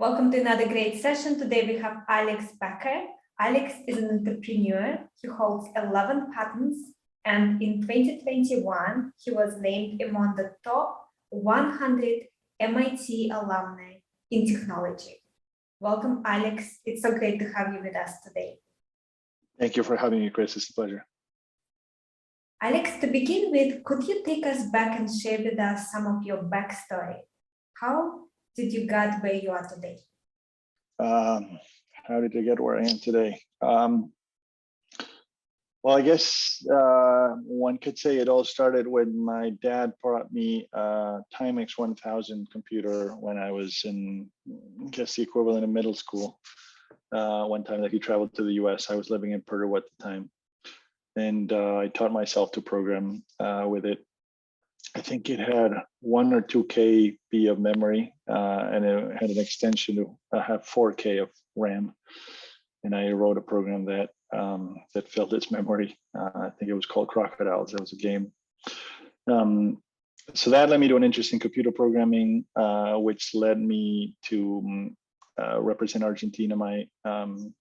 Welcome to another great session. Today we have Alex Bäcker. Alex is an entrepreneur. He holds 11 patents, and in 2021, he was named among the top 100 MIT alumni in technology. Welcome, Alex. It's so great to have you with us today. Thank you for having me, Chris. It's a pleasure. Alex, to begin with, could you take us back and share with us some of your backstory? How did you get where you are today? How did I get where I am today? Well, I guess one could say it all started when my dad brought me a Timex 1000 computer when I was in, I guess, the equivalent of middle school. One time that he traveled to the US. I was living in Peru at the time. And I taught myself to program with it. I think it had 1 or 2 KB of memory, and it had an extension to have 4K of RAM. And I wrote a program that that filled its memory. I think it was called Crocodiles. It was a game. So that led me to an interest in computer programming, which led me to represent Argentina, my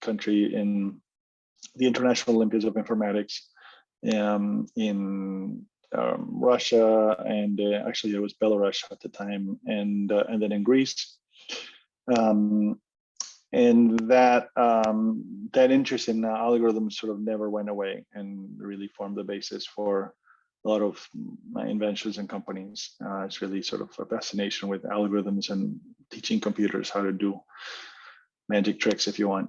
country, in the International Olympiads of Informatics in Russia, and actually it was Belarus at the time, and then in Greece. And that interest in algorithms sort of never went away and really formed the basis for a lot of my inventions and companies. It's really sort of a fascination with algorithms and teaching computers how to do magic tricks, if you want.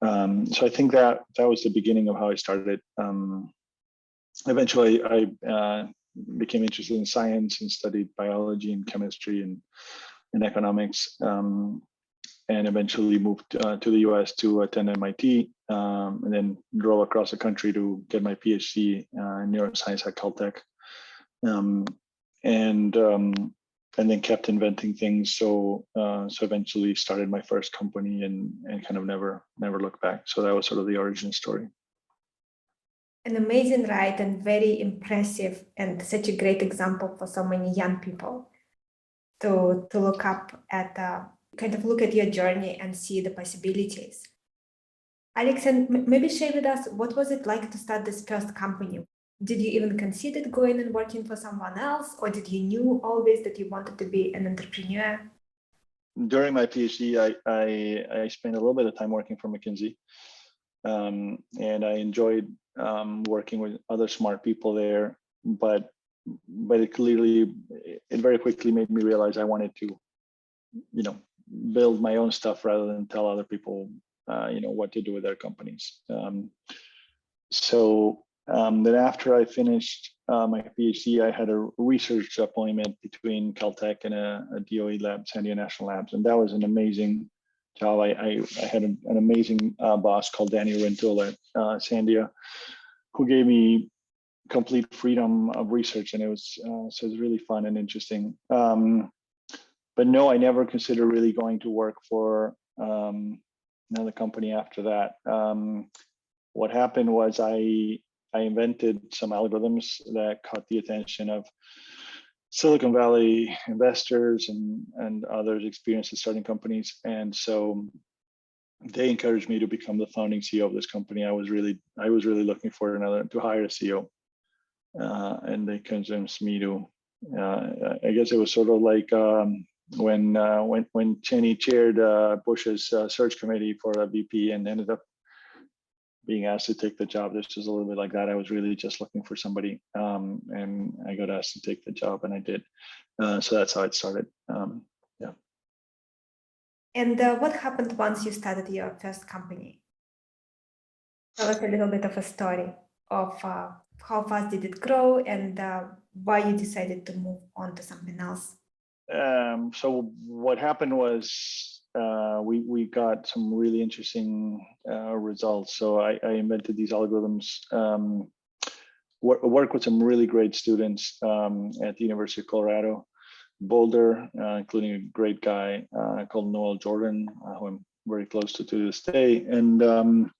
So I think that was the beginning of how I started. Eventually, I became interested in science and studied biology and chemistry and economics, and eventually moved to the US to attend MIT, and then drove across the country to get my PhD in neuroscience at Caltech, and then kept inventing things. So eventually started my first company and kind of never looked back. So that was sort of the origin story. An amazing ride and very impressive, and such a great example for so many young people to look up at, kind of look at your journey and see the possibilities. Alex, and maybe share with us, what was it like to start this first company? Did you even consider going and working for someone else, or did you knew always that you wanted to be an entrepreneur? During my PhD, I spent a little bit of time working for McKinsey, and I enjoyed working with other smart people there. But it very quickly made me realize I wanted to, build my own stuff rather than tell other people, what to do with their companies. Then after I finished my PhD, I had a research appointment between Caltech and a DOE lab, Sandia National Labs, and that was an amazing job. I had an amazing boss called Danny Rintoul at Sandia, who gave me complete freedom of research, and it was really fun and interesting. But no, I never considered really going to work for another company after that. What happened was I invented some algorithms that caught the attention of Silicon Valley investors and others experienced in starting companies. And so they encouraged me to become the founding CEO of this company. I was really looking for to hire a CEO. And they convinced me to, I guess it was sort of like when Cheney chaired Bush's search committee for a VP and ended up being asked to take the job. This was a little bit like that. I was really just looking for somebody, and I got asked to take the job, and I did. So that's how it started. Yeah. And what happened once you started your first company? Tell us a little bit of a story of how fast did it grow and why you decided to move on to something else. So what happened was we got some really interesting results. So I invented these algorithms, work with some really great students at the University of Colorado, Boulder, including a great guy called Noel Jordan, who I'm very close to this day. And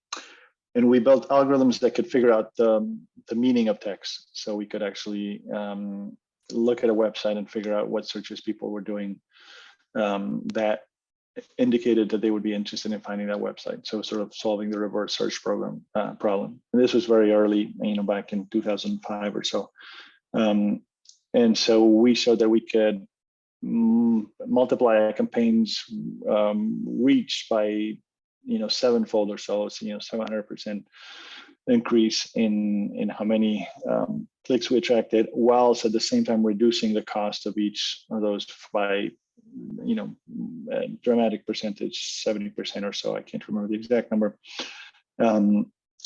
we built algorithms that could figure out the meaning of text. So we could actually look at a website and figure out what searches people were doing that indicated that they would be interested in finding that website. So sort of solving the reverse search problem. And this was very early, back in 2005 or so. And so we showed that we could multiply a campaign's reach by sevenfold or so. So 700% increase in how many clicks we attracted, whilst at the same time reducing the cost of each of those by a dramatic percentage, 70% or so. I can't remember the exact number.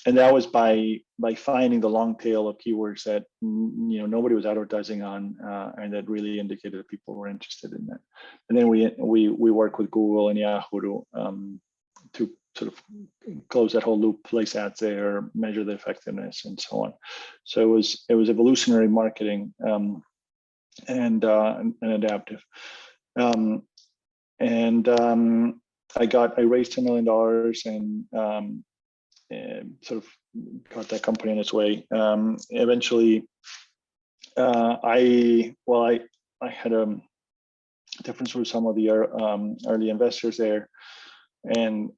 And that was by finding the long tail of keywords that nobody was advertising on, and that really indicated that people were interested in that. And then we work with Google and Yahoo to sort of close that whole loop, place ads there, measure the effectiveness, and so on. So it was evolutionary marketing and adaptive. I raised $10 million and sort of got that company on its way. Eventually, I had a difference with some of the early investors there, and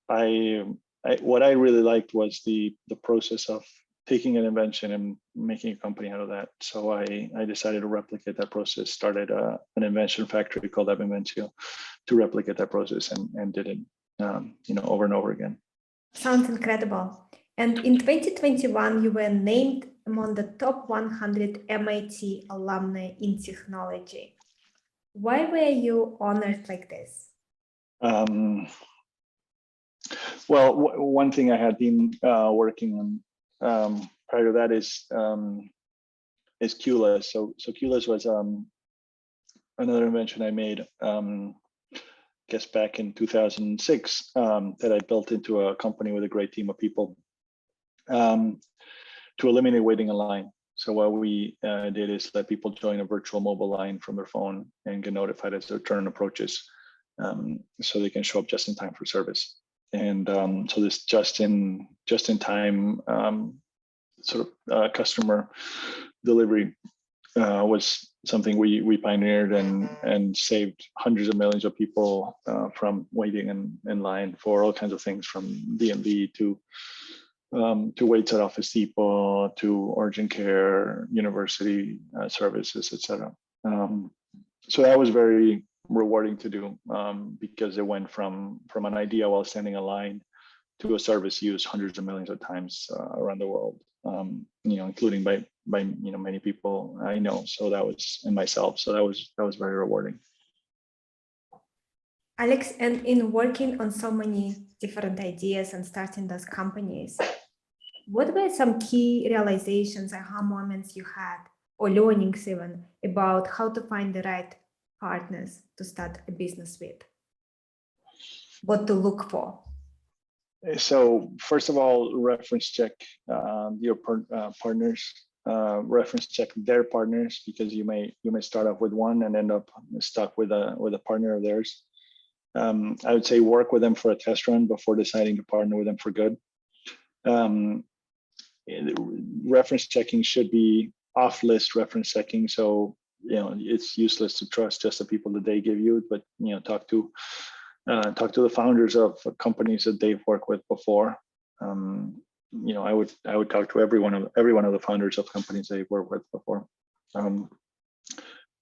what I really liked was the process of taking an invention and making a company out of that. So I decided to replicate that process, started an invention factory called Invencio to replicate that process, and did it over and over again. Sounds incredible. And in 2021, you were named among the top 100 MIT alumni in technology. Why were you honored like this? Well, one thing I had been working on prior to that is QLess. So QLess was another invention I made, back in 2006, that I built into a company with a great team of people to eliminate waiting in line. So what we did is let people join a virtual mobile line from their phone and get notified as their turn approaches, so they can show up just in time for service. And so this just in time sort of customer delivery was something we pioneered and saved hundreds of millions of people from waiting in line for all kinds of things, from DMV to waits at Office Depot to urgent care, university services, etc. So that was very rewarding to do, because it went from an idea while standing in line to a service used hundreds of millions of times around the world, including by many people I know. So that was, and myself. So that was very rewarding. Alex, and in working on so many different ideas and starting those companies, what were some key realizations, aha moments you had, or learnings even, about how to find the right partners to start a business with? What to look for? So first of all, reference check your partners. Reference check their partners, because you may start off with one and end up stuck with a partner of theirs. I would say work with them for a test run before deciding to partner with them for good. Reference checking should be off-list reference checking. So it's useless to trust just the people that they give you, but talk to the founders of companies that they've worked with before. I would talk to every one of the founders of companies they've worked with before, and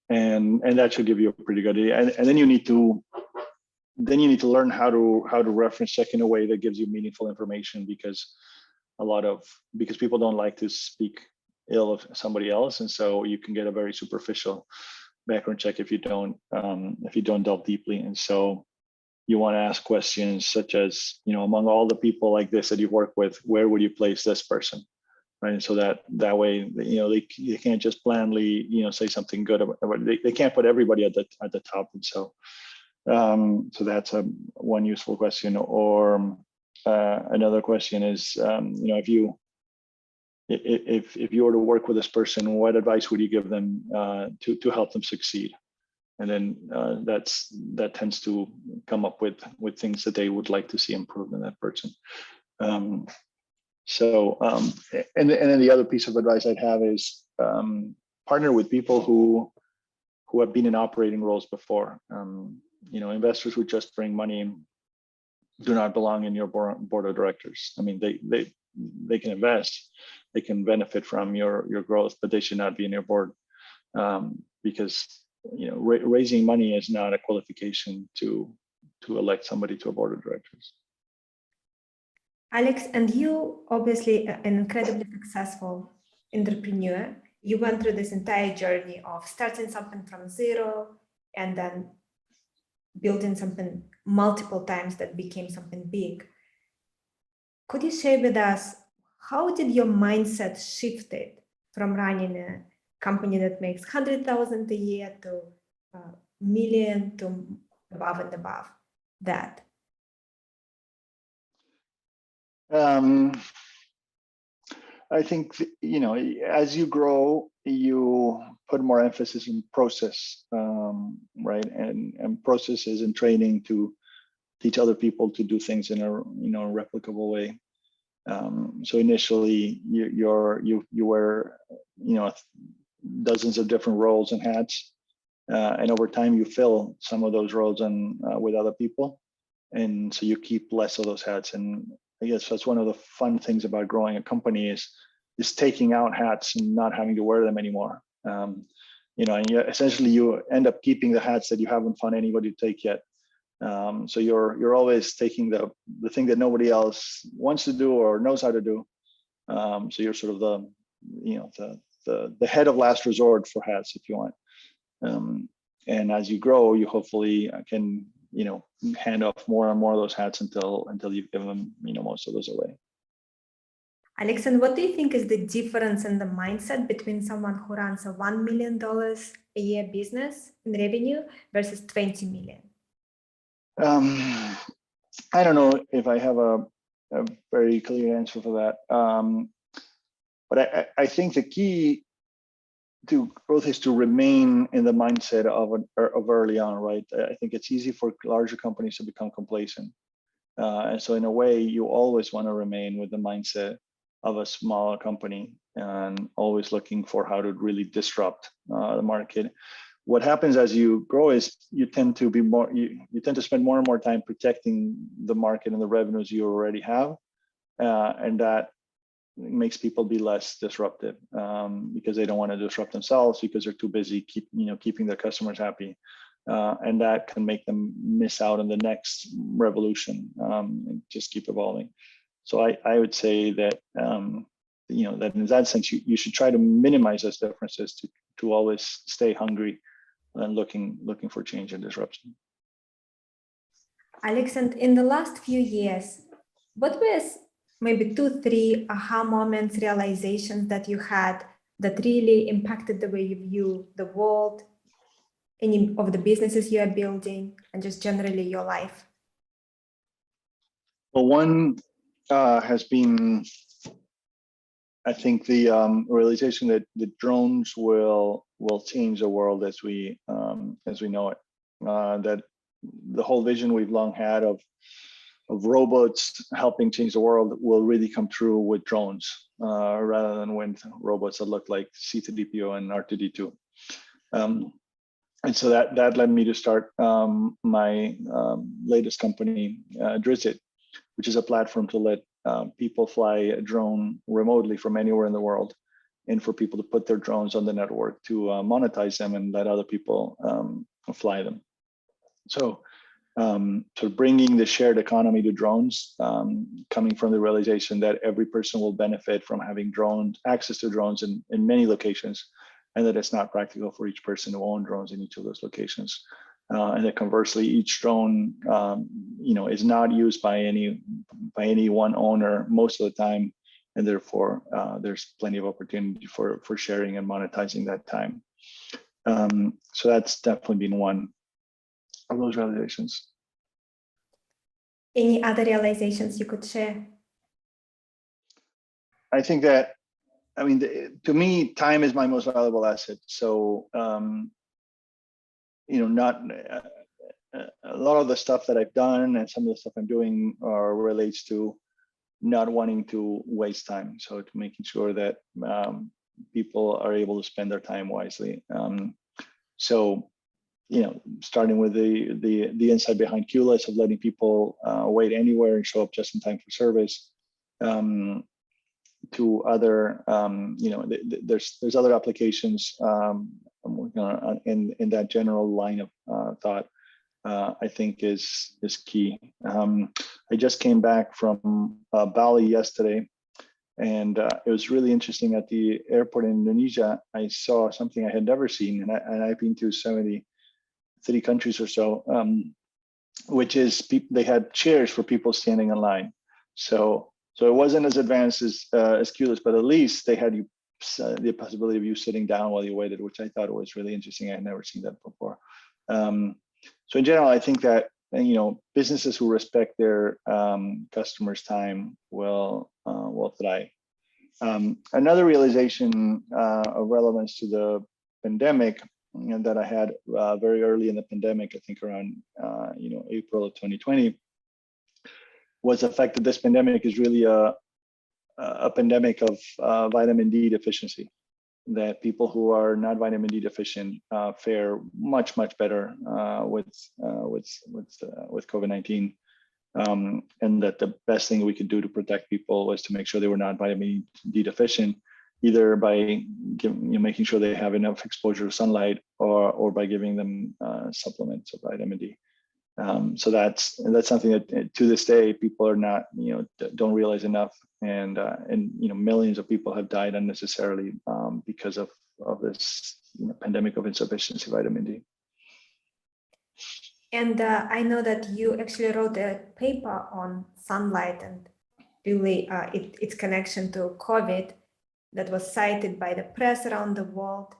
that should give you a pretty good idea. And then you need to learn how to reference check in a way that gives you meaningful information, because people don't like to speak ill of somebody else, and so you can get a very superficial background check if you don't delve deeply. And so you want to ask questions such as, among all the people like this that you've worked with, where would you place this person, right? And so that way, they can't just blandly, say something good about. They can't put everybody at the top, and so that's one useful question. Or another question is, if you were to work with this person, what advice would you give them to help them succeed? And then that tends to come up with things that they would like to see improved in that person. And then the other piece of advice I'd have is partner with people who have been in operating roles before. investors who just bring money do not belong in your board of directors. I mean, they can invest, they can benefit from your growth, but they should not be in your board, because raising money is not a qualification to elect somebody to a board of directors. Alex, and you obviously an incredibly successful entrepreneur. You went through this entire journey of starting something from zero and then building something multiple times that became something big. Could you share with us, how did your mindset shifted from running a company that makes 100,000 a year to a million to above and above that? I think, as you grow, you put more emphasis in process, right? And processes and training to teach other people to do things in a replicable way. So initially, you wear dozens of different roles and hats, and over time you fill some of those roles with other people, and so you keep less of those hats. And I guess that's one of the fun things about growing a company is taking out hats and not having to wear them anymore. And essentially you end up keeping the hats that you haven't found anybody to take yet. So you're always taking the thing that nobody else wants to do or knows how to do. So you're sort of the head of last resort for hats, if you want. And as you grow, you hopefully can hand off more and more of those hats until you've given them most of those away. Alex, and what do you think is the difference in the mindset between someone who runs a $1 million a year business in revenue versus 20 million? I don't know if I have a very clear answer for that. But I think the key to growth is to remain in the mindset of early on, right? I think it's easy for larger companies to become complacent. And so in a way, you always want to remain with the mindset of a smaller company and always looking for how to really disrupt the market. What happens as you grow is you tend to spend more and more time protecting the market and the revenues you already have, and that makes people be less disruptive, because they don't want to disrupt themselves because they're too busy keeping their customers happy, and that can make them miss out on the next revolution, and just keep evolving. So I would say that that in that sense you should try to minimize those differences to always stay hungry and looking for change and disruption. Alex, and in the last few years, what were maybe 2-3 aha moments, realizations that you had that really impacted the way you view the world, any of the businesses you are building, and just generally your life? Well, one has been, I think, the realization that the drones will change the world as we know it. That the whole vision we've long had of robots helping change the world will really come true with drones, rather than with robots that look like C3PO and R2D2. And so that led me to start my latest company, Drisit, which is a platform to let people fly a drone remotely from anywhere in the world, and for people to put their drones on the network to monetize them and let other people fly them. So bringing the shared economy to drones, coming from the realization that every person will benefit from having access to drones in many locations, and that it's not practical for each person to own drones in each of those locations. And that conversely, each drone, is not used by any one owner most of the time, and therefore there's plenty of opportunity for sharing and monetizing that time. So that's definitely been one of those realizations. Any other realizations you could share? I think that, to me, time is my most valuable asset. So, not a lot of the stuff that I've done and some of the stuff I'm doing relates to not wanting to waste time. So to making sure that people are able to spend their time wisely. So starting with the insight behind QLess of letting people wait anywhere and show up just in time for service, to other, there's other applications I'm working on in that general line of thought. I think is key. I just came back from Bali yesterday, and it was really interesting. At the airport in Indonesia, I saw something I had never seen, and I've been to 73 countries or so, which is they had chairs for people standing in line. So it wasn't as advanced as QLess, but at least they had the possibility of you sitting down while you waited, which I thought was really interesting. I had never seen that before. So in general, I think that businesses who respect their customers' time will thrive. Another realization of relevance to the pandemic that I had very early in the pandemic, I think around April of 2020, was the fact that this pandemic is really a pandemic of vitamin D deficiency. That people who are not vitamin D deficient fare much better with COVID-19, and that the best thing we could do to protect people was to make sure they were not vitamin D deficient, either by making sure they have enough exposure to sunlight, or by giving them supplements of vitamin D. So that's something that to this day people are not don't realize enough, and millions of people have died unnecessarily because of this pandemic of insufficiency vitamin D. And I know that you actually wrote a paper on sunlight and really its connection to COVID that was cited by the press around the world,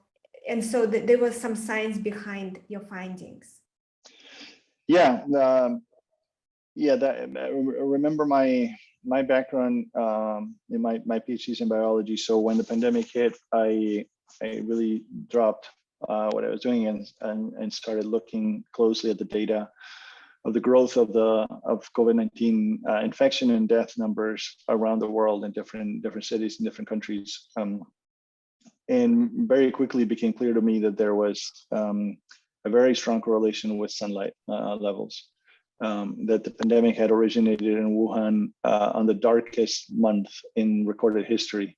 and so there was some science behind your findings. Yeah, remember my background in my PhD's in biology. So when the pandemic hit, I really dropped what I was doing and started looking closely at the data of the growth of COVID-19 infection and death numbers around the world in different cities and different countries. And very quickly it became clear to me that there was a very strong correlation with sunlight levels. That the pandemic had originated in Wuhan on the darkest month in recorded history.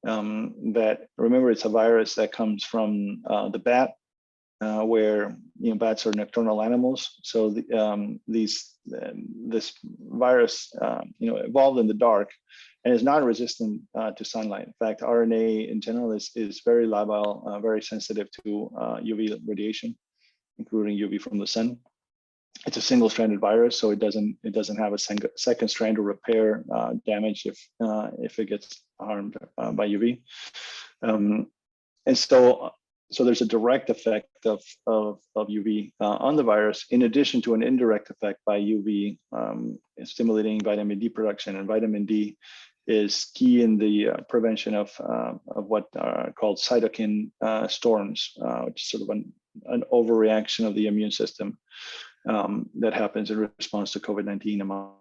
That, remember, it's a virus that comes from the bat, where bats are nocturnal animals. So this virus evolved in the dark and is not resistant to sunlight. In fact, RNA in general is very labile, very sensitive to UV radiation, including UV from the sun. It's a single-stranded virus, so it doesn't have a second strand to repair damage if it gets harmed by UV. And so there's a direct effect of UV on the virus, in addition to an indirect effect by UV stimulating vitamin D production. And vitamin D is key in the prevention of what are called cytokine storms, which is sort of an overreaction of the immune system that happens in response to COVID-19, among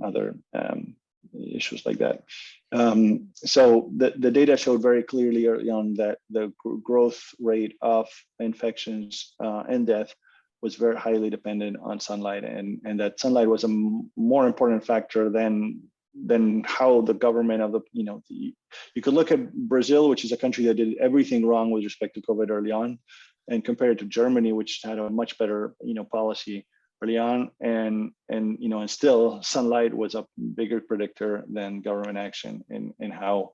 other issues like that. So the data showed very clearly early on that the growth rate of infections and death was very highly dependent on sunlight, and that sunlight was a more important factor than how the government of you could look at Brazil, which is a country that did everything wrong with respect to COVID early on, and compare it to Germany, which had a much better policy early on, and still sunlight was a bigger predictor than government action in how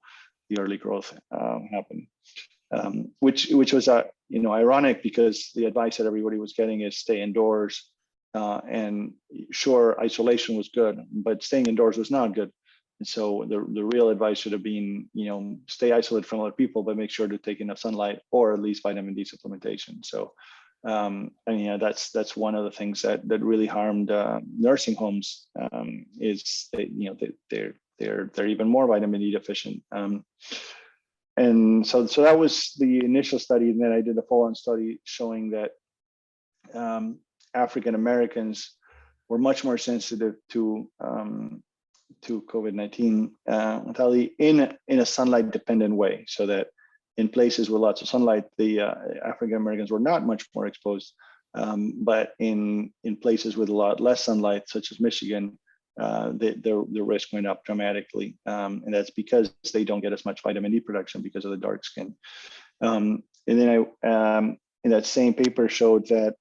the early growth happened, which was ironic, because the advice that everybody was getting is stay indoors, and sure, isolation was good, but staying indoors was not good. And so the real advice should have been, stay isolated from other people, but make sure to take enough sunlight, or at least vitamin D supplementation. So, that's one of the things that really harmed nursing homes, is that, they're even more vitamin D deficient. And so that was the initial study, and then I did a follow-on study showing that African Americans were much more sensitive to COVID-19 in a sunlight dependent way, so that in places with lots of sunlight, the African Americans were not much more exposed. But in places with a lot less sunlight, such as Michigan, the risk went up dramatically. And that's because they don't get as much vitamin D production because of the dark skin. And then in that same paper showed that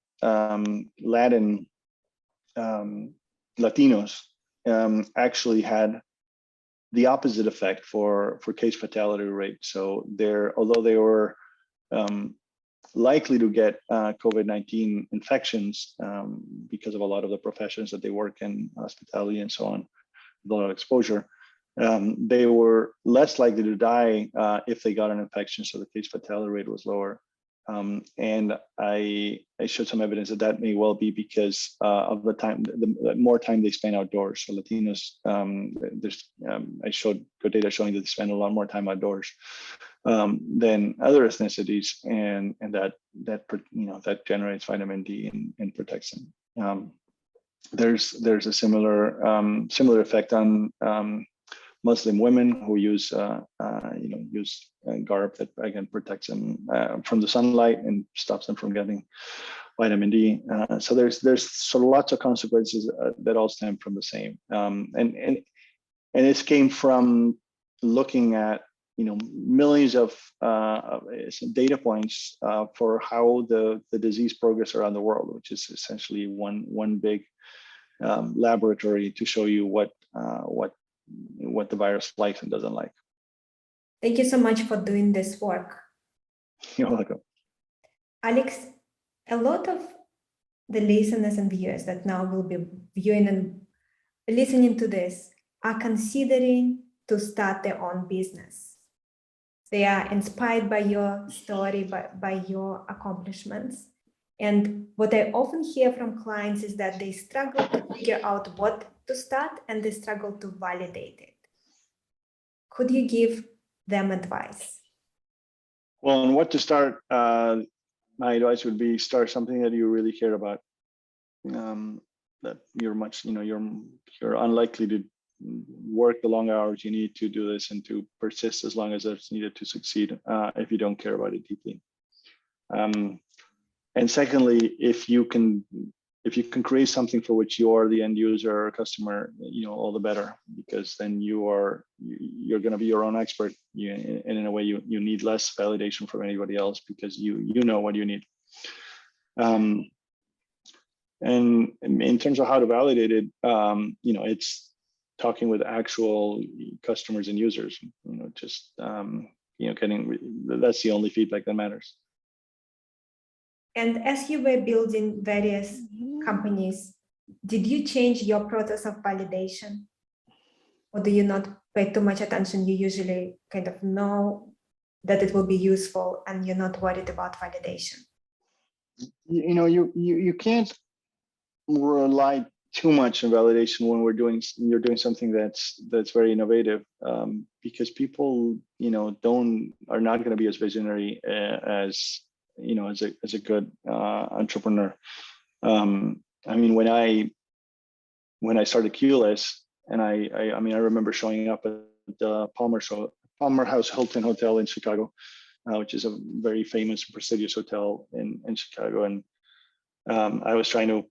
Latinos actually had the opposite effect for case fatality rate. So although they were likely to get COVID-19 infections because of a lot of the professions that they work in, hospitality and so on, with a lot of exposure, they were less likely to die if they got an infection. So the case fatality rate was lower. And I showed some evidence that may well be because of the more time they spend outdoors. So Latinos, I showed good data showing that they spend a lot more time outdoors than other ethnicities, and that generates vitamin D and protects them. There's a similar effect on Muslim women who use garb that again protects them from the sunlight and stops them from getting vitamin D. So there's lots of consequences that all stem from the same. And this came from looking at millions of data points for how the disease progress around the world, which is essentially one big laboratory to show you what the virus likes and doesn't like. Thank you so much for doing this work. You're welcome. Alex, a lot of the listeners and viewers that now will be viewing and listening to this are considering to start their own business. They are inspired by your story, by your accomplishments. And what I often hear from clients is that they struggle to figure out what to start and they struggle to validate it. Could you give them advice? Well, on what to start, my advice would be start something that you really care about. That you're unlikely to work the long hours you need to do this and to persist as long as it's needed to succeed if you don't care about it deeply. And secondly, if you can create something for which you are the end user or customer, all the better, because then you're going to be your own expert. And in a way, you need less validation from anybody else because you know what you need. And in terms of how to validate it, it's talking with actual customers and users. That's the only feedback that matters. And as you were building various companies, did you change your process of validation? Or do you not pay too much attention? You usually kind of know that it will be useful and you're not worried about validation. You can't rely too much on validation when you're doing something that's very innovative, because people are not going to be as visionary as a good entrepreneur. I mean, when I started QLess, and I remember showing up at the Palmer House Hilton Hotel in Chicago, which is a very famous, prestigious hotel in Chicago, and I was trying to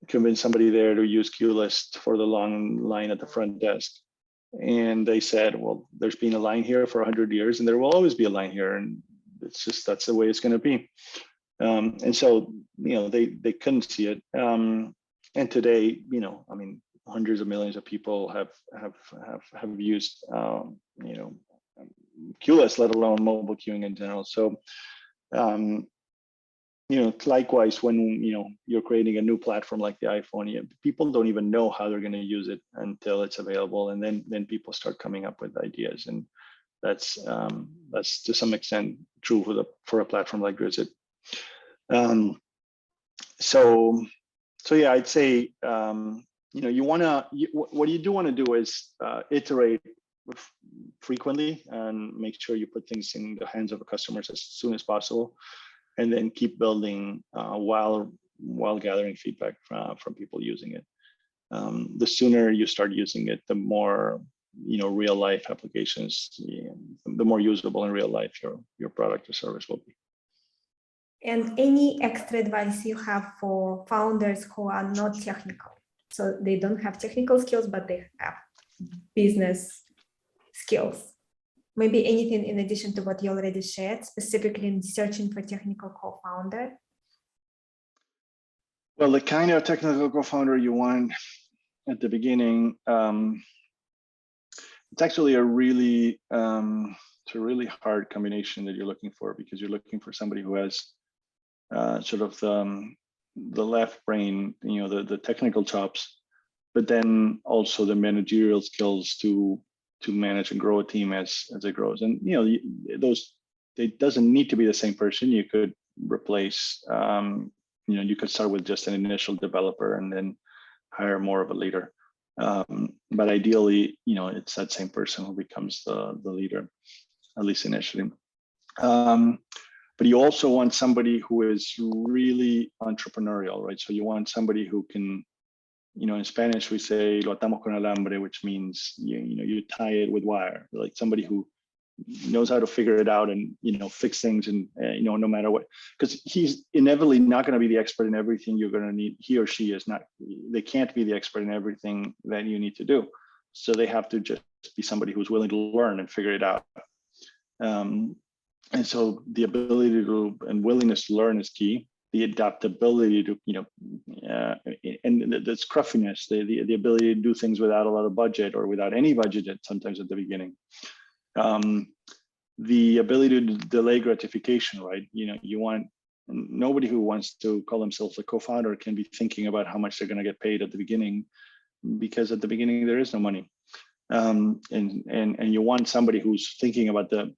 convince somebody there to use QLess for the long line at the front desk, and they said, "Well, there's been a line here for 100 years, and there will always be a line here, and that's the way it's going to be." And so they couldn't see it. And today, hundreds of millions of people have used QLess, let alone mobile queuing in general. So likewise, when you're creating a new platform like the iPhone, people don't even know how they're going to use it until it's available, and then people start coming up with ideas, and that's to some extent true for a platform like Drisit. So yeah, I'd say what you do want to do is iterate frequently and make sure you put things in the hands of the customers as soon as possible, and then keep building while gathering feedback from people using it. The sooner you start using it, the more real life applications, the more usable in real life your product or service will be. And any extra advice you have for founders who are not technical? So they don't have technical skills, but they have business skills. Maybe anything in addition to what you already shared, specifically in searching for technical co-founder? Well, the kind of technical co-founder you want at the beginning, it's actually a really hard combination that you're looking for, because you're looking for somebody who has sort of the left brain, the technical chops, but then also the managerial skills to manage and grow a team as it grows. And it doesn't need to be the same person. You could replace, you could start with just an initial developer and then hire more of a leader. But ideally, it's that same person who becomes the leader, at least initially. But you also want somebody who is really entrepreneurial, right? So you want somebody who can, in Spanish we say lo atamos con alambre, which means you tie it with wire, like somebody who knows how to figure it out and fix things, and no matter what, because he's inevitably not going to be the expert in everything you're going to need. He or she is not. They can't be the expert in everything that you need to do. So they have to just be somebody who's willing to learn and figure it out. And so the ability to and willingness to learn is key. The adaptability to, and the scruffiness, the ability to do things without a lot of budget or without any budget sometimes at the beginning. The ability to delay gratification, right? You want nobody who wants to call themselves a co-founder can be thinking about how much they're going to get paid at the beginning, because at the beginning there is no money. And you want somebody who's thinking about the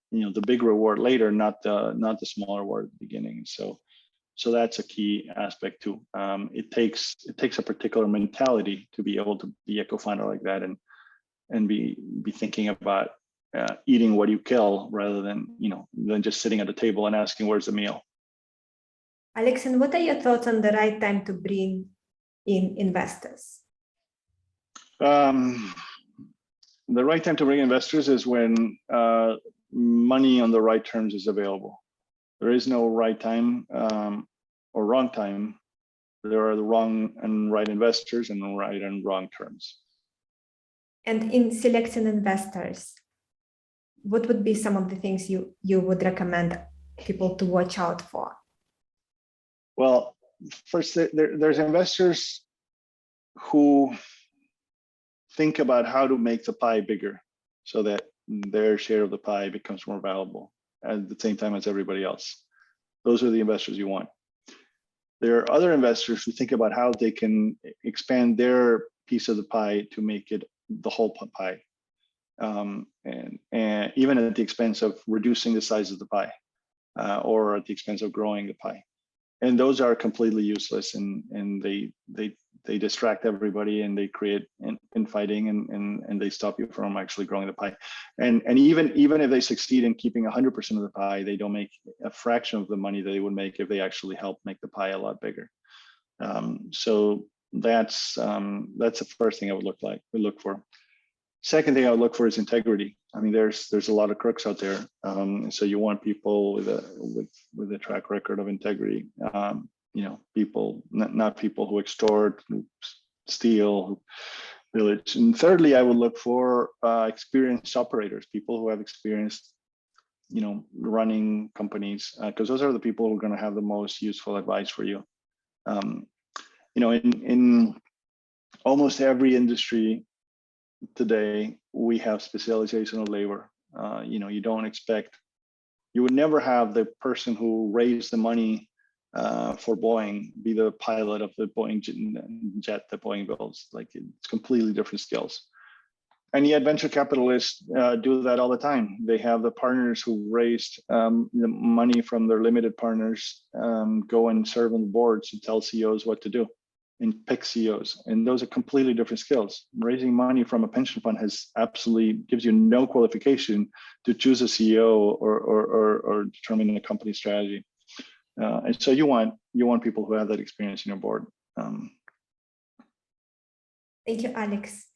big reward later, not the small reward at the beginning. So that's a key aspect too. It takes a particular mentality to be able to be a co-founder like that, and be thinking about eating what you kill rather than just sitting at the table and asking where's the meal. Alex, and what are your thoughts on the right time to bring in investors? The right time to bring investors is when money on the right terms is available. There is no right time or wrong time. There are the wrong and right investors and right and wrong terms. And in selecting investors, what would be some of the things you would recommend people to watch out for? Well, first, there's investors who think about how to make the pie bigger so that their share of the pie becomes more valuable at the same time as everybody else. Those are the investors you want. There are other investors who think about how they can expand their piece of the pie to make it the whole pie, and even at the expense of reducing the size of the pie, or at the expense of growing the pie. And those are completely useless, and they distract everybody, and they create infighting, and they stop you from actually growing the pie. And even if they succeed in keeping 100% of the pie, they don't make a fraction of the money that they would make if they actually help make the pie a lot bigger. So that's the first thing I would look for. Second thing I would look for is integrity. I mean, there's a lot of crooks out there, so you want people with a track record of integrity. People, not people who extort, who steal, who pillage. And thirdly, I would look for experienced operators, people who have experience, running companies, because those are the people who are going to have the most useful advice for you. In almost every industry today, we have specialization of labor. You would never have the person who raised the money for Boeing be the pilot of the Boeing jet that Boeing builds. Like, it's completely different skills. And yet venture capitalists do that all the time. They have the partners who raised the money from their limited partners go and serve on the boards and tell CEOs what to do and pick CEOs. And those are completely different skills. Raising money from a pension fund gives you no qualification to choose a CEO or determine a company strategy. And so you want people who have that experience in your board. Thank you, Alex.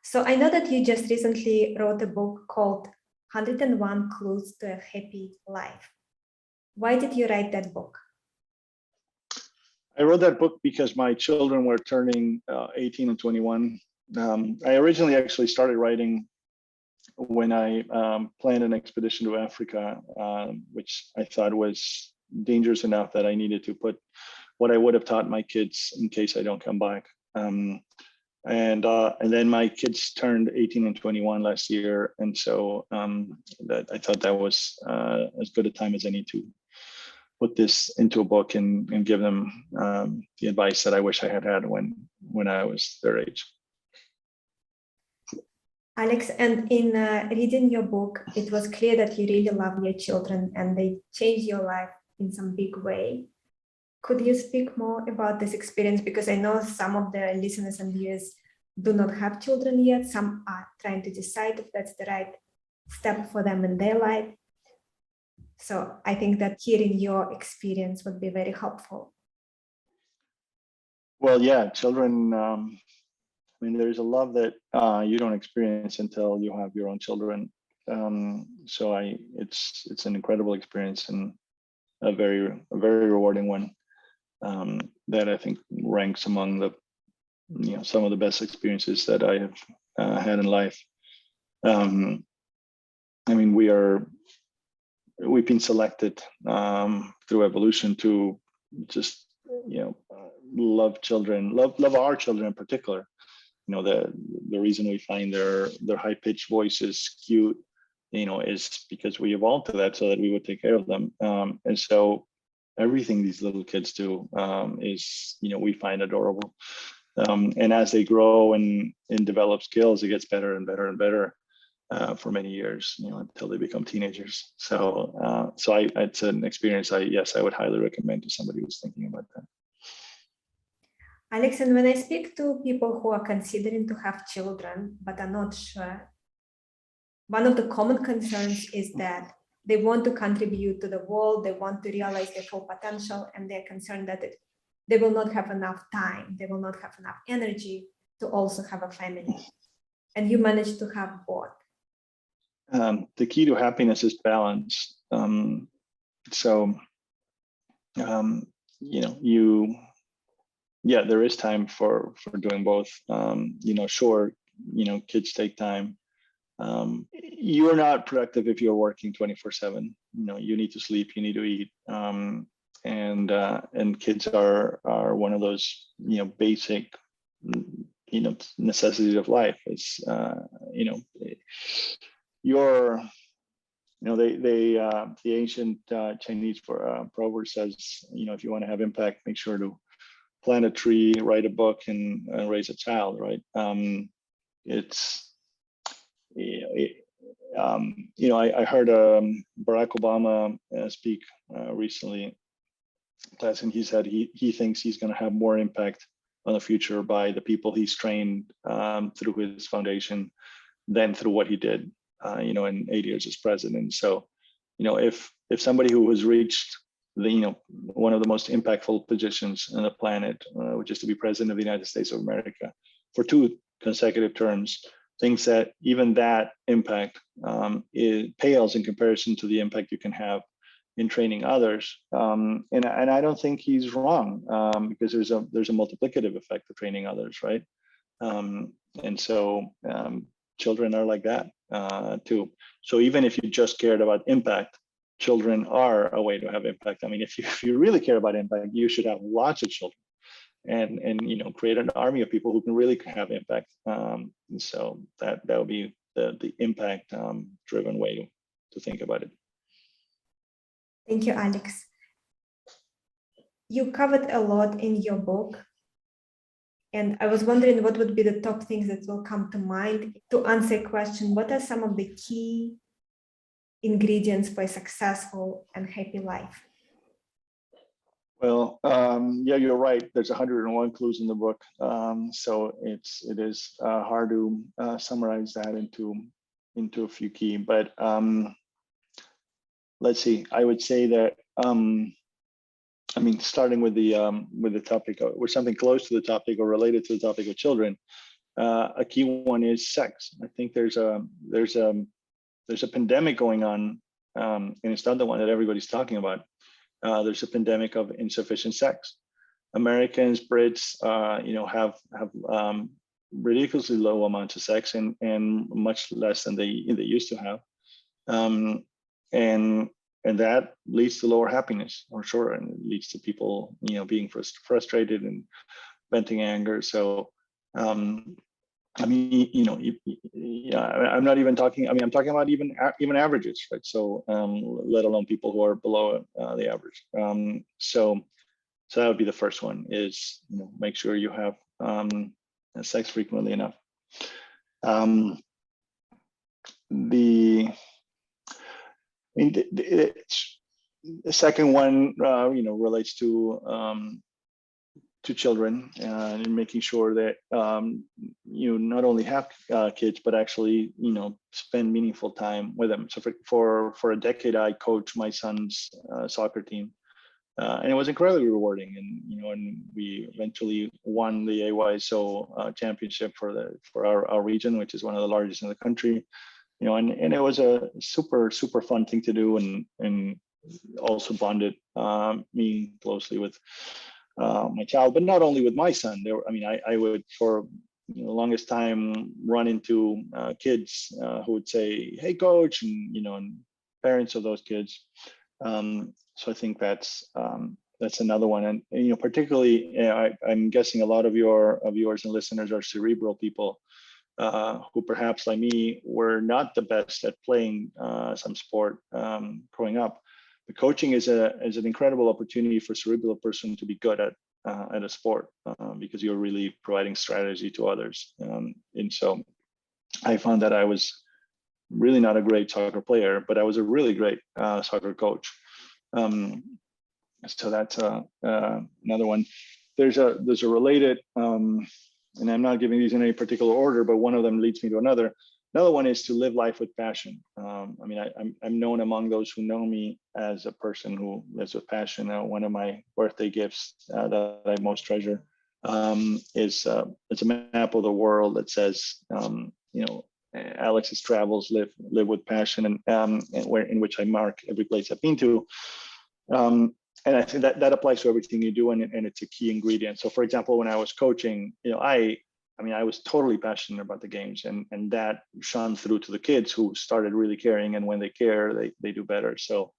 So I know that you just recently wrote a book called 101 Clues to a Happy Life. Why did you write that book? I wrote that book because my children were turning 18 and 21. I originally actually started writing when I planned an expedition to Africa, which I thought was dangerous enough that I needed to put what I would have taught my kids in case I don't come back. And then my kids turned 18 and 21 last year, and so that I thought that was as good a time as any to put this into a book and give them the advice that I wish I had had when I was their age. Alex, and in reading your book, it was clear that you really love your children and they changed your life in some big way. Could you speak more about this experience? Because I know some of the listeners and viewers do not have children yet. Some are trying to decide if that's the right step for them in their life. So I think that hearing your experience would be very helpful. Well, yeah, children, I mean, there's a love that you don't experience until you have your own children. So it's an incredible experience and a very rewarding one that I think ranks among the some of the best experiences that I have had in life. I mean, we've been selected through evolution to just love children, love our children in particular. The reason we find their high-pitched voices cute, is because we evolved to that so that we would take care of them. And so everything these little kids do is, we find adorable. And as they grow and develop skills, it gets better and better and better for many years, until they become teenagers. So it's an experience I would highly recommend to somebody who's thinking about that. Alex, and when I speak to people who are considering to have children but are not sure, one of the common concerns is that they want to contribute to the world, they want to realize their full potential, and they're concerned that they will not have enough time, they will not have enough energy to also have a family. And you managed to have both. The key to happiness is balance. There is time for doing both. Sure, kids take time. You're not productive if you're working 24/7. You need to sleep, you need to eat, and kids are one of those basic necessities of life. It's the ancient Chinese proverb says, if you want to have impact, make sure to plant a tree, write a book, and raise a child, right? I heard Barack Obama speak recently, and he said he thinks he's going to have more impact on the future by the people he's trained through his foundation than through what he did, in 8 years as president. So, if somebody who has reached one of the most impactful positions on the planet, which is to be president of the United States of America for 2 consecutive terms, thinks that even that impact it pales in comparison to the impact you can have in training others. And I don't think he's wrong, because there's a multiplicative effect of training others, right? And so children are like that too. So even if you just cared about impact, children are a way to have impact. I mean, if you really care about impact, you should have lots of children and create an army of people who can really have impact. So that would be the impact driven way to think about it. Thank you, Alex. You covered a lot in your book, and I was wondering what would be the top things that will come to mind to answer a question. What are some of the key ingredients for a successful and happy life? Well, you're right. There's 101 clues in the book, so it is hard to summarize that into a few key. But let's see. I would say that starting with the topic or something close to the topic or related to the topic of children, a key one is sex. I think there's a pandemic going on, and it's not the one that everybody's talking about. There's a pandemic of insufficient sex. Americans, Brits, have ridiculously low amounts of sex and much less than they used to have, and that leads to lower happiness, for sure, and it leads to people being frustrated and venting anger. So I mean, I'm not even talking. I mean, I'm talking about even averages, right? So let alone people who are below the average. So that would be the first one: is make sure you have sex frequently enough. The second one, relates to children, and making sure that you not only have kids, but actually spend meaningful time with them. So for a decade, I coached my son's soccer team, and it was incredibly rewarding. And we eventually won the AYSO championship for our region, which is one of the largest in the country. And it was a super fun thing to do, and also bonded me closely with my child, but not only with my son. I would, for the longest time, run into kids who would say, "Hey, coach," and parents of those kids. So I think that's another one. And particularly, I'm guessing a lot of your viewers and listeners are cerebral people who perhaps, like me, were not the best at playing some sport growing up. The coaching is an incredible opportunity for a cerebral person to be good at a sport, because you're really providing strategy to others. And so I found that I was really not a great soccer player, but I was a really great soccer coach. So that's another one. There's a related, and I'm not giving these in any particular order, but one of them leads me to another. Another one is to live life with passion. I'm known among those who know me as a person who lives with passion. One of my birthday gifts that I most treasure is it's a map of the world that says, Alex's travels live with passion, and in which I mark every place I've been to. And I think that applies to everything you do, and it's a key ingredient. So, for example, when I was coaching, I was totally passionate about the games, and that shone through to the kids who started really caring. And when they care, they do better. So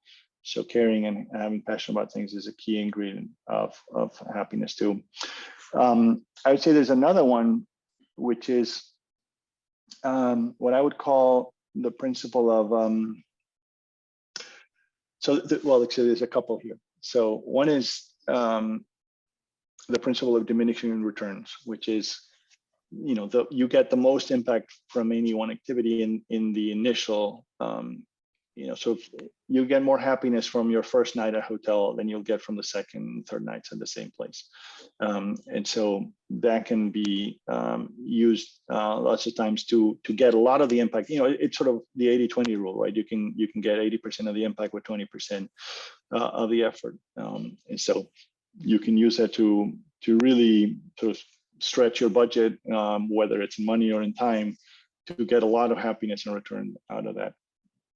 caring and having passion about things is a key ingredient of happiness too. I would say there's another one, which is what I would call the principle of. Actually, there's a couple here. So one is the principle of diminishing returns, which is you get the most impact from any one activity in the initial, so if you get more happiness from your first night at a hotel than you'll get from the second and third nights at the same place. And so that can be used lots of times to get a lot of the impact. It's sort of the 80-20 rule, right? You can get 80% of the impact with 20% of the effort. And so you can use that to really sort of stretch your budget, whether it's in money or in time, to get a lot of happiness and return out of that.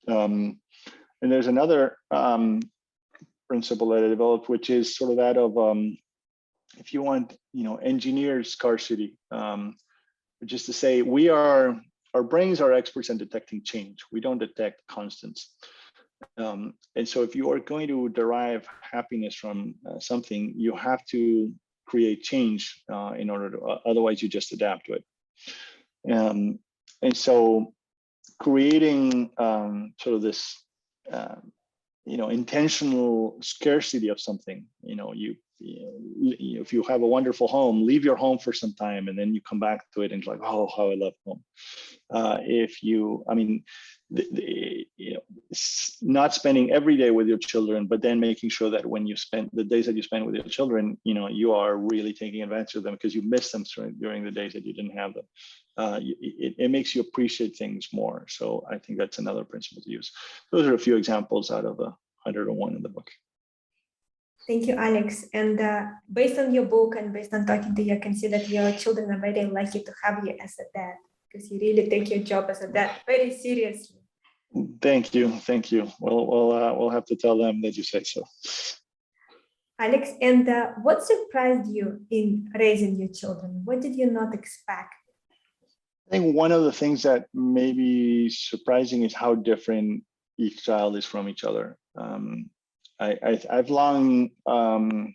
And there's another principle that I developed, which is sort of that of, if you want, engineer scarcity, which is to say, our brains are experts in detecting change. We don't detect constants. And so if you are going to derive happiness from something, you have to create change in order to, otherwise you just adapt to it. And so creating sort of this, intentional scarcity of something, if you have a wonderful home, leave your home for some time, and then you come back to it and it's like, oh, how I love home. Not spending every day with your children, but then making sure that when you spend the days that you spend with your children, you are really taking advantage of them because you miss them during the days that you didn't have them. It makes you appreciate things more. So I think that's another principle to use. Those are a few examples out of the 101 in the book. Thank you, Alex. And based on your book and based on talking to you, I can see that your children are very lucky to have you as a dad, because you really take your job as a dad very seriously. Thank you. Thank you. We'll have to tell them that you say so. Alex, and what surprised you in raising your children? What did you not expect? I think one of the things that may be surprising is how different each child is from each other. I've long been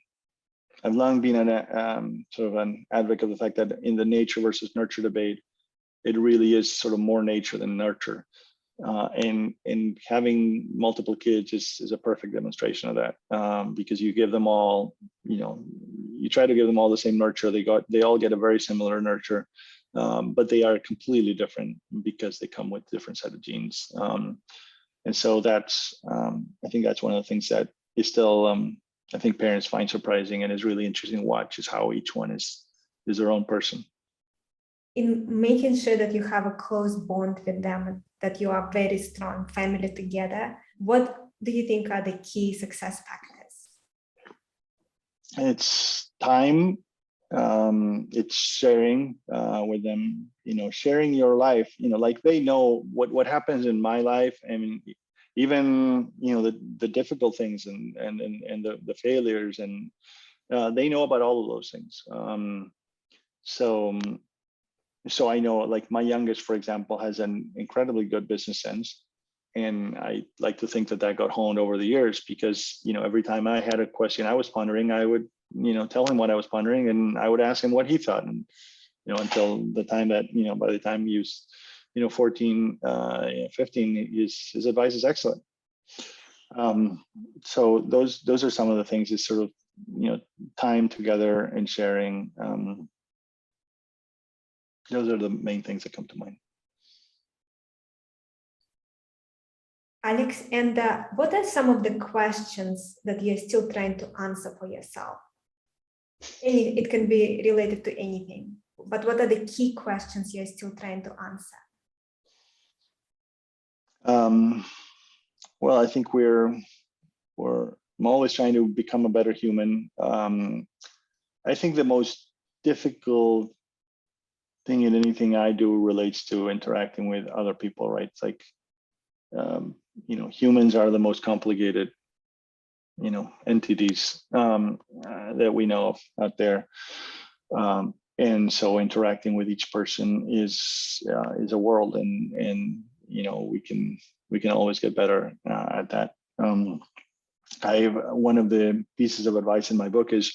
sort of an advocate of the fact that in the nature versus nurture debate, it really is sort of more nature than nurture. And having multiple kids is a perfect demonstration of that, because you give them all, you try to give them all the same nurture. They all get a very similar nurture, but they are completely different because they come with different set of genes. And so that's, I think that's one of the things that is still, I think parents find surprising and is really interesting to watch, is how each one is their own person. In making sure that you have a close bond with them, that you are very strong family together, what do you think are the key success factors? It's time. It's sharing with them, sharing your life, like they know what happens in my life. I mean, even, the difficult things and the failures, and they know about all of those things. So I know, like, my youngest, for example, has an incredibly good business sense. And I like to think that got honed over the years, because, every time I had a question I was pondering, I would, tell him what I was pondering, and I would ask him what he thought. And, until the time that, by the time he was, 14, 15, his advice is excellent. So those are some of the things, is sort of, time together and sharing. Those are the main things that come to mind. Alex, and what are some of the questions that you're still trying to answer for yourself? It can be related to anything, but what are the key questions you're still trying to answer? Well, I think I'm always trying to become a better human. I think the most difficult thing in anything I do relates to interacting with other people, right? It's like, humans are the most complicated, entities that we know of out there. And so interacting with each person is a world, and we can always get better at that. One of the pieces of advice in my book is,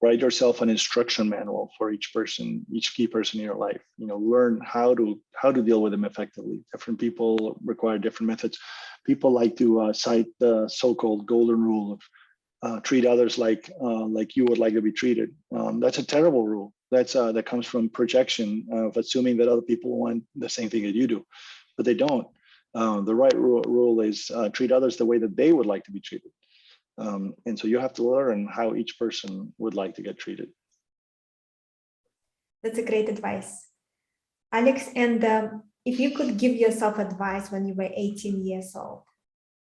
write yourself an instruction manual for each person, each key person in your life. Learn how to deal with them effectively. Different people require different methods. People like to cite the so-called golden rule of treat others like you would like to be treated. That's a terrible rule. That comes from projection of assuming that other people want the same thing that you do, but they don't. The right rule is treat others the way that they would like to be treated. And so you have to learn how each person would like to get treated. That's a great advice. Alex, and if you could give yourself advice when you were 18 years old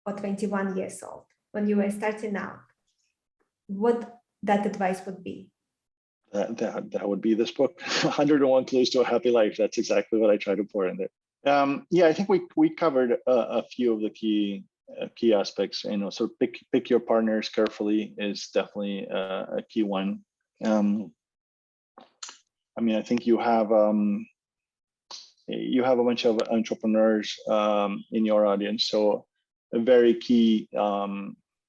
or 21 years old, when you were starting out, what that advice would be? That would be this book, 101 Clues to a Happy Life. That's exactly what I try to pour in there. Yeah, I think we covered a few of the key aspects. So pick your partners carefully is definitely a key one. I mean, I think you have a bunch of entrepreneurs in your audience. So a very key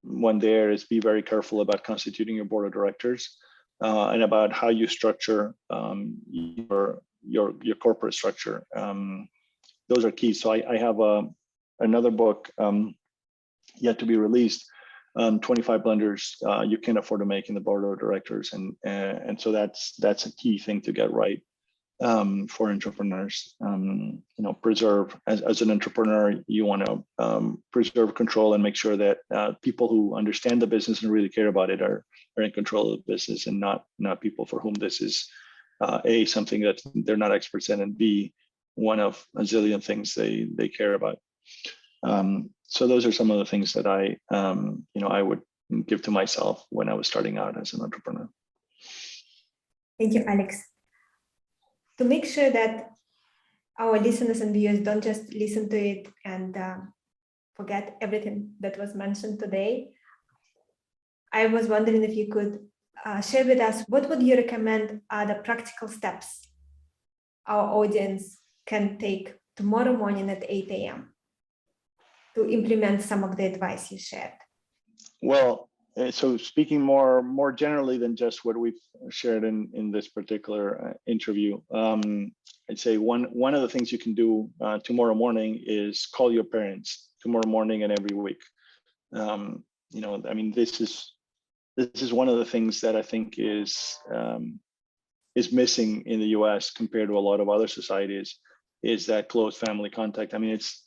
one there is, be very careful about constituting your board of directors and about how you structure your corporate structure. Those are key. So I have another book yet to be released, 25 blunders you can afford to make in the board of directors, and so that's a key thing to get right for entrepreneurs. Preserve, as an entrepreneur, you want to preserve control and make sure that people who understand the business and really care about it are in control of the business, and not people for whom this is A, something that they're not experts in, and B, one of a zillion things they care about. So those are some of the things that I would give to myself when I was starting out as an entrepreneur. Thank you, Alex. To make sure that our listeners and viewers don't just listen to it and forget everything that was mentioned today, I was wondering if you could share with us, what would you recommend are the practical steps our audience can take tomorrow morning at 8 a.m. to implement some of the advice you shared? Well, so speaking more generally than just what we've shared in this particular interview, I'd say one of the things you can do tomorrow morning is call your parents tomorrow morning and every week. You know, I mean, this is one of the things that I think is missing in the U.S. compared to a lot of other societies, is that close family contact. I mean, it's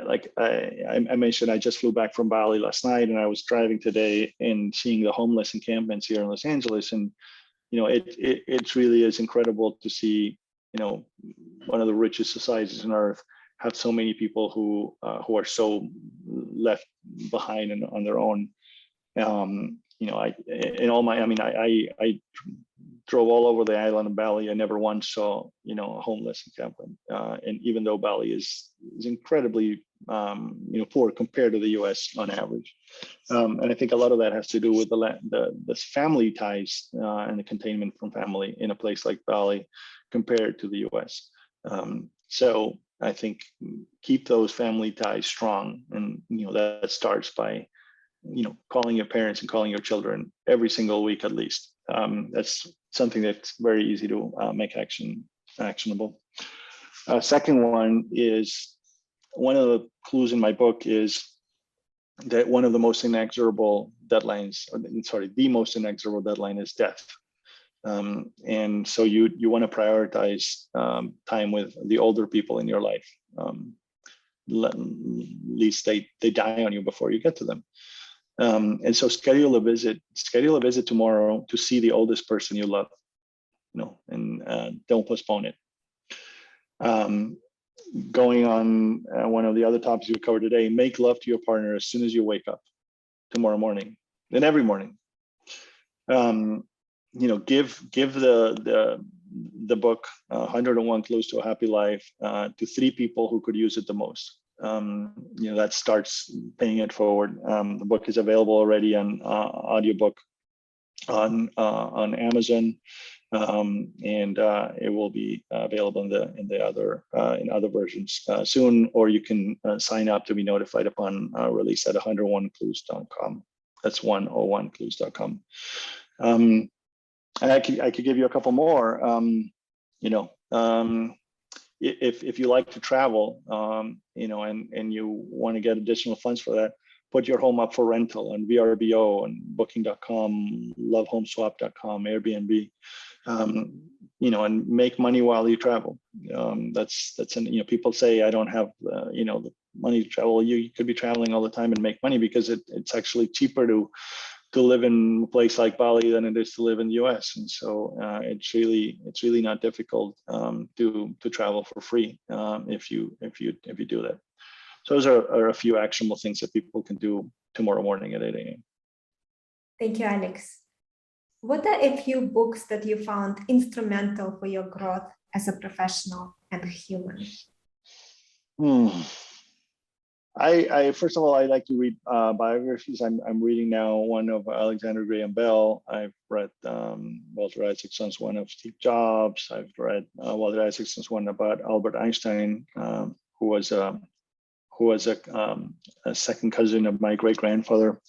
like I mentioned, I just flew back from Bali last night, and I was driving today and seeing the homeless encampments here in Los Angeles, and you know, it really is incredible to see, you know, one of the richest societies on earth have so many people who are so left behind and on their own. You know, I drove all over the island of Bali. I never once saw, you know, a homeless encampment. And even though Bali is incredibly, you know, poor compared to the U.S. on average, and I think a lot of that has to do with the family ties and the containment from family in a place like Bali compared to the U.S. So I think keep those family ties strong, and you know, that starts by, you know, calling your parents and calling your children every single week at least. That's something that's very easy to make actionable. Second one is, one of the clues in my book is that one of the most inexorable deadlines, the most inexorable deadline is death. And so you want to prioritize time with the older people in your life. At least they die on you before you get to them. And so schedule a visit tomorrow to see the oldest person you love, you know, and don't postpone it. Going on one of the other topics we covered today, make love to your partner as soon as you wake up tomorrow morning, and every morning. You know, give the book 101 Clues to a Happy Life to 3 people who could use it the most. You know, that starts paying it forward. The book is available already on audiobook on Amazon, and it will be available in other versions soon, or you can sign up to be notified upon release at 101clues.com. That's 101clues.com. And I could give you a couple more. You know, if you like to travel, you know, and you want to get additional funds for that, put your home up for rental on VRBO and Booking.com, LoveHomeSwap.com, Airbnb, you know, and make money while you travel. That's you know, people say I don't have you know, the money to travel. You could be traveling all the time and make money, because it's actually cheaper to live in a place like Bali than it is to live in the US. And so it's really not difficult to travel for free if you do that. So those are a few actionable things that people can do tomorrow morning at 8 a.m. Thank you, Alex. What are a few books that you found instrumental for your growth as a professional and human? I first of all, I like to read biographies. I'm reading now one of Alexander Graham Bell. I've read Walter Isaacson's one of Steve Jobs. I've read Walter Isaacson's one about Albert Einstein, who was a second cousin of my great grandfather.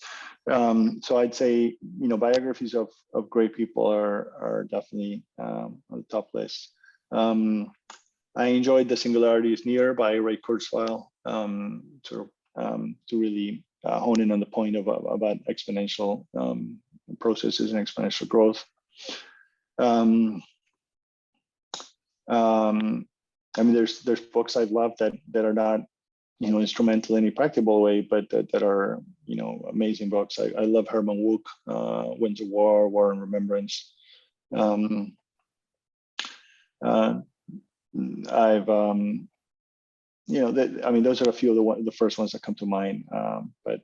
So I'd say, you know, biographies of great people are definitely on the top list. I enjoyed The Singularity is Near by Ray Kurzweil, to really hone in on the point about exponential processes and exponential growth. I mean, there's books I've loved that are not, you know, instrumental in any practical way, but that are, you know, amazing books. I love Herman Wouk, Winds of War, War and Remembrance. I've you know, I mean, those are a few of the first ones that come to mind. But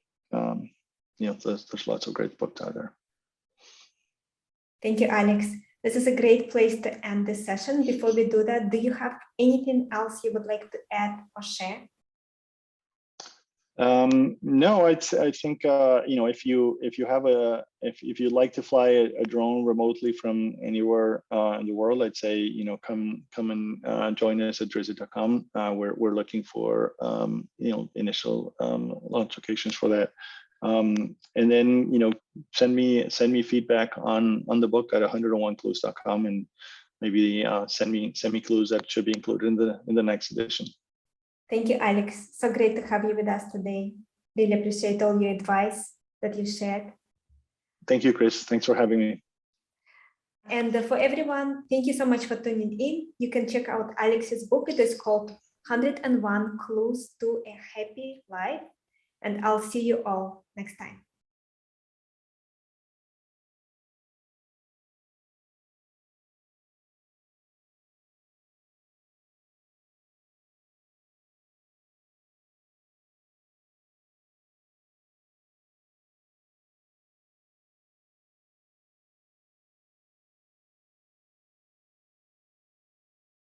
there's lots of great books out there. Thank you, Alex. This is a great place to end this session. Before we do that, do you have anything else you would like to add or share? No, I think if you'd like to fly a drone remotely from anywhere in the world, I'd say come and join us at Drisit.com. We're looking for initial launch locations for that. And then send me feedback on the book at 101clues.com, and maybe send me clues that should be included in the next edition. Thank you, Alex. So great to have you with us today. Really appreciate all your advice that you shared. Thank you, Chris. Thanks for having me. And for everyone, thank you so much for tuning in. You can check out Alex's book. It is called 101 Clues to a Happy Life. And I'll see you all next time.